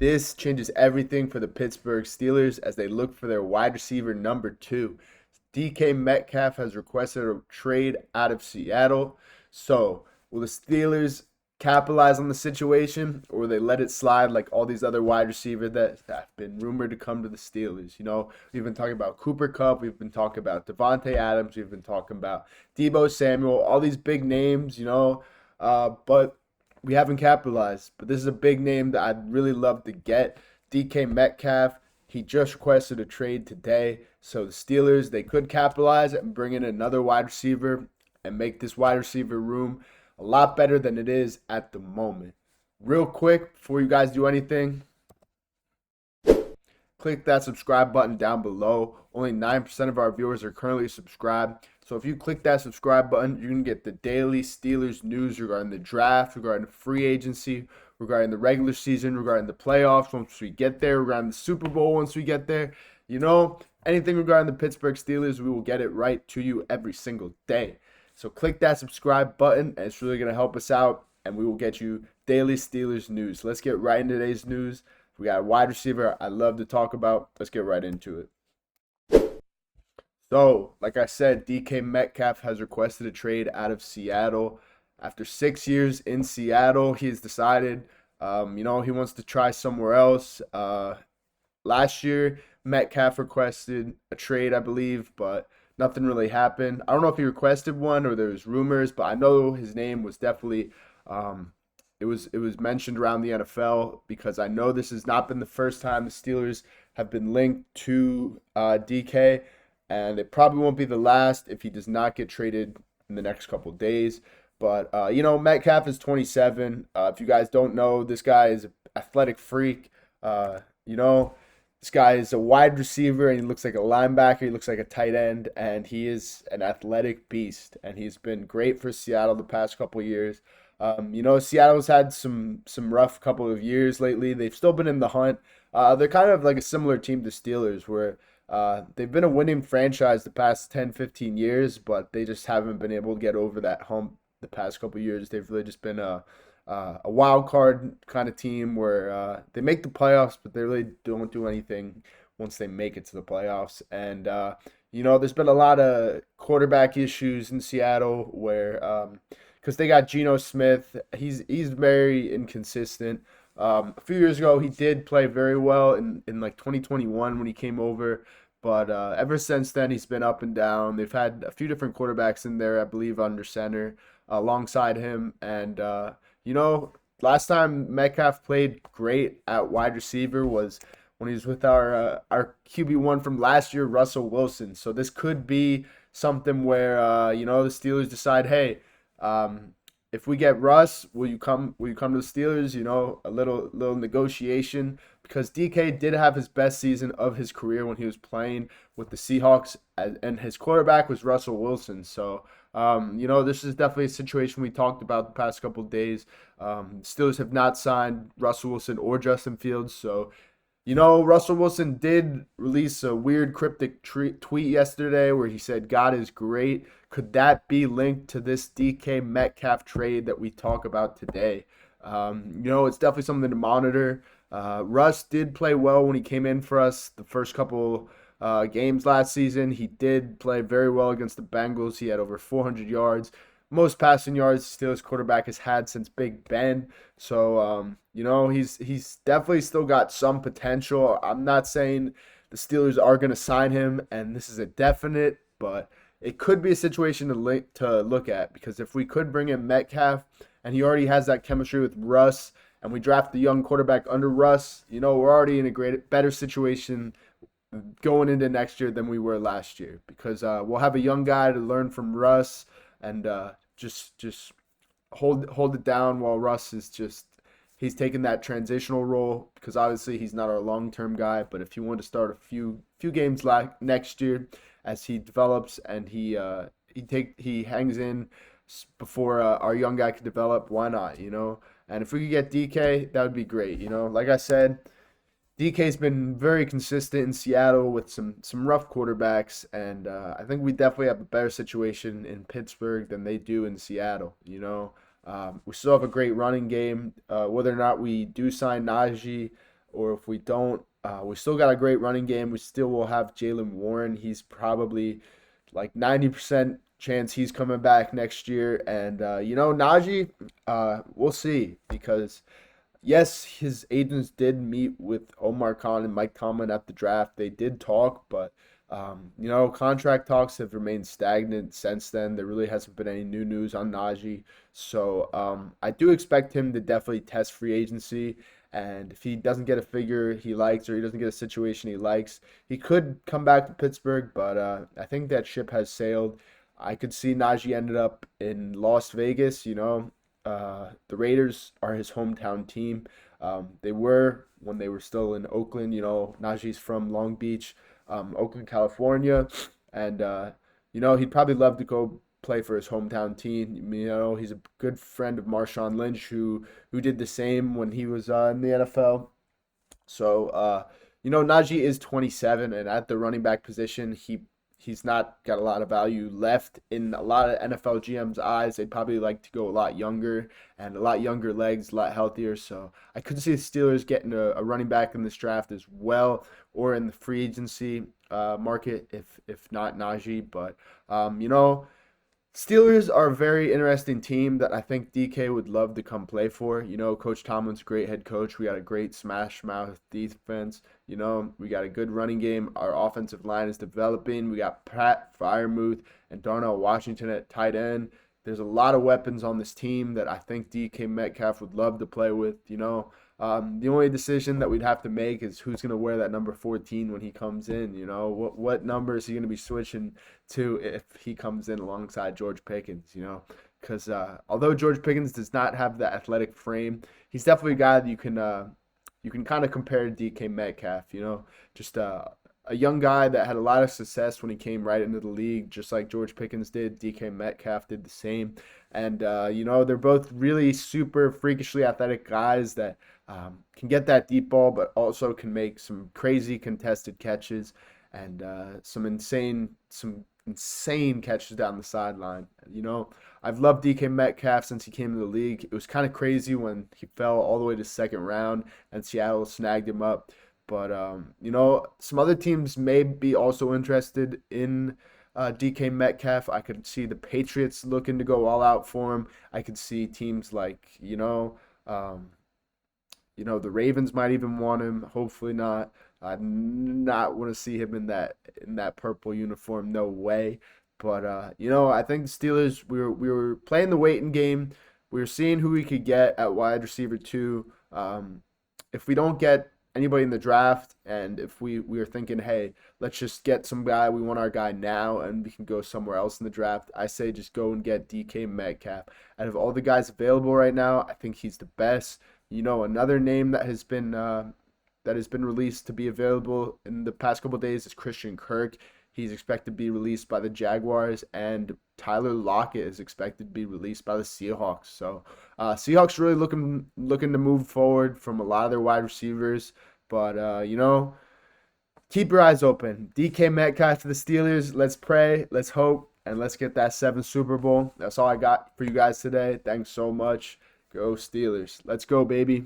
This changes everything for the Pittsburgh Steelers as they look for their wide receiver number two. DK Metcalf has requested a trade out of Seattle. So, will the Steelers capitalize on the situation, or will they let it slide like all these other wide receivers that have been rumored to come to the Steelers? We've been talking about Cooper Kupp, we've been talking about Devontae Adams, we've been talking about Deebo Samuel, all these big names, but we haven't capitalized. But this is a big name that I'd really love to get. DK Metcalf, he just requested a trade today. So the Steelers, they could capitalize and bring in another wide receiver and make this wide receiver room a lot better than it is at the moment. Real quick, before you guys do anything, click that subscribe button down below. Only 9% of our viewers are currently subscribed. So if you click that subscribe button, you can get the daily Steelers news regarding the draft, regarding the free agency, regarding the regular season, regarding the playoffs once we get there, regarding the Super Bowl once we get there. Anything regarding the Pittsburgh Steelers, we will get it right to you every single day. So click that subscribe button, and it's really going to help us out, and we will get you daily Steelers news. Let's get right into today's news. We got a wide receiver I love to talk about. Let's get right into it. So, like I said, DK Metcalf has requested a trade out of Seattle. After 6 years in Seattle, he has decided, he wants to try somewhere else. Last year, Metcalf requested a trade, I believe, but nothing really happened. I don't know if he requested one or there was rumors, but I know his name was definitely it was mentioned around the NFL, because I know this has not been the first time the Steelers have been linked to DK, and it probably won't be the last if he does not get traded in the next couple of days. But Metcalf is 27. If you guys don't know, this guy is an athletic freak. This guy is a wide receiver, and he looks like a linebacker. He looks like a tight end, and he is an athletic beast. And he's been great for Seattle the past couple of years. Seattle's had some rough couple of years lately. They've still been in the hunt. They're kind of like a similar team to Steelers, where they've been a winning franchise the past 10, 15 years, but they just haven't been able to get over that hump the past couple of years. They've really just been a wild card kind of team where they make the playoffs, but they really don't do anything once they make it to the playoffs. And there's been a lot of quarterback issues in Seattle where because they got Geno Smith, he's very inconsistent. A few years ago, he did play very well in like 2021 when he came over. But ever since then, he's been up and down. They've had a few different quarterbacks in there, I believe, under center alongside him. And last time Metcalf played great at wide receiver was when he was with our QB1 from last year, Russell Wilson. So this could be something where the Steelers decide, hey, if we get Russ, will you come to the Steelers? A little negotiation, because DK did have his best season of his career when he was playing with the Seahawks, and his quarterback was Russell Wilson. So this is definitely a situation we talked about the past couple of days. Steelers have not signed Russell Wilson or Justin Fields. So, Russell Wilson did release a weird cryptic tweet yesterday where he said, God is great. Could that be linked to this DK Metcalf trade that we talk about today? It's definitely something to monitor. Russ did play well when he came in for us the first couple games last season. He did play very well against the Bengals. He had over 400 yards, most passing yards Steelers quarterback has had since Big Ben. So he's definitely still got some potential. I'm not saying the Steelers are going to sign him, and this is a definite, but it could be a situation to look at, because if we could bring in Metcalf and he already has that chemistry with Russ, and we draft the young quarterback under Russ, we're already in a better situation going into next year than we were last year, because we'll have a young guy to learn from Russ and just hold it down while Russ is he's taking that transitional role, because obviously he's not our long-term guy. But if you want to start a few games like next year as he develops and he hangs in before our young guy can develop, why not? And if we could get DK, that would be great. Like I said, DK's been very consistent in Seattle with some rough quarterbacks, and I think we definitely have a better situation in Pittsburgh than they do in Seattle. We still have a great running game. Whether or not we do sign Najee or if we don't, we still got a great running game. We still will have Jalen Warren. He's probably like 90% chance he's coming back next year. And, Najee, we'll see because yes, his agents did meet with Omar Khan and Mike Tomlin at the draft. They did talk, but contract talks have remained stagnant since then. There really hasn't been any new news on Najee. So I do expect him to definitely test free agency. And if he doesn't get a figure he likes or he doesn't get a situation he likes, he could come back to Pittsburgh. But I think that ship has sailed. I could see Najee ended up in Las Vegas. The Raiders are his hometown team. They were when they were still in Oakland. Najee's from Long Beach, Oakland, California, and he'd probably love to go play for his hometown team. He's a good friend of Marshawn Lynch, who did the same when he was in the NFL. So, Najee is 27, and at the running back position, he's not got a lot of value left in a lot of NFL GM's eyes. They'd probably like to go a lot younger and a lot younger legs, a lot healthier. So I could see the Steelers getting a running back in this draft as well, or in the free agency market if not Najee. But Steelers are a very interesting team that I think DK would love to come play for. Coach Tomlin's a great head coach. We got a great smash mouth defense. We got a good running game. Our offensive line is developing. We got Pat Freiermuth and Darnell Washington at tight end. There's a lot of weapons on this team that I think DK Metcalf would love to play with. The only decision that we'd have to make is who's going to wear that number 14 when he comes in. What number is he going to be switching to if he comes in alongside George Pickens? Because although George Pickens does not have the athletic frame, he's definitely a guy that you can kind of compare to DK Metcalf. Just a young guy that had a lot of success when he came right into the league, just like George Pickens did. DK Metcalf did the same. And, they're both really super freakishly athletic guys that can get that deep ball, but also can make some crazy contested catches and some insane catches down the sideline. I've loved DK Metcalf since he came to the league. It was kind of crazy when he fell all the way to second round and Seattle snagged him up. But, some other teams may be also interested in DK Metcalf. I could see the Patriots looking to go all out for him. I could see teams like, the Ravens might even want him. Hopefully not. I not want to see him in that purple uniform. No way. But I think the Steelers. We were playing the waiting game. We were seeing who we could get at wide receiver 2. If we don't get anybody in the draft, and if we are thinking, hey, let's just get some guy, we want our guy now, and we can go somewhere else in the draft, I say just go and get DK Metcalf. Out of all the guys available right now, I think he's the best. Another name that has been released to be available in the past couple of days is Christian Kirk. He's expected to be released by the Jaguars, and Tyler Lockett is expected to be released by the Seahawks. So Seahawks really looking to move forward from a lot of their wide receivers. But, keep your eyes open. DK Metcalf to the Steelers. Let's pray, let's hope, and let's get that 7th Super Bowl. That's all I got for you guys today. Thanks so much. Go Steelers. Let's go, baby.